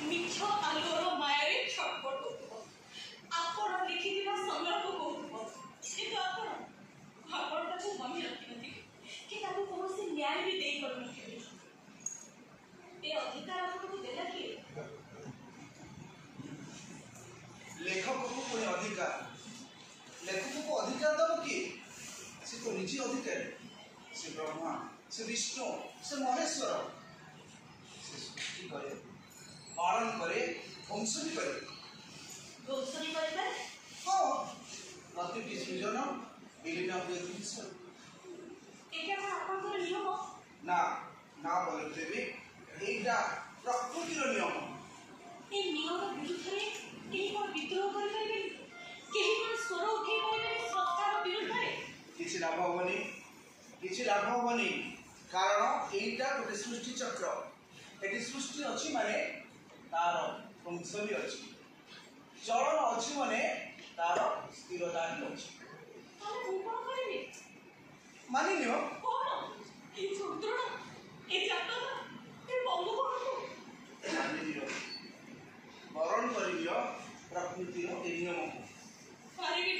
मिछ आलोर मायारे छटपट होतुबो आपण लिखिथिबा संग्रह को कहूतुबो किंतु आपण ताको मनी रखिनथि कि ताको कोनोसी न्याय भी देई करनथि ए अधिकार आपको देला कि लेखक को कोई अधिकार लेखक को अधिकार दब कि से तो निजी अधिकारी से ब्रह्मा से विष्णु से महेश्वर से सृष्टि करे पालन करे ध्वंस भी करे ध्वंस भी करे हाँ प्रतिटी सृजन विलीन हुए जिनिस एटा कौन आपनकर नियम ना ना बोलते भी एटा प्रकृतिर नियम ए नियम विरुद्ध रे केही कोन विद्रोह करि परिबे केही कोन स्वर उठै परिबे सरकार विरुद्ध रे किछि लाभ होबनी कारण एटा गोटे सृष्टि चक्र एटी सृष्टि अछि माने तार ध्वंस भी अछि चलन अछि माने तार स्थिरता भी अछि ताले मु कोन करिबे मानि नियो कोन ए सुद्रड ए जातक ए बंगु कोन मानि नियो वरण करियो प्रकृतिर ए नियम को पारिबे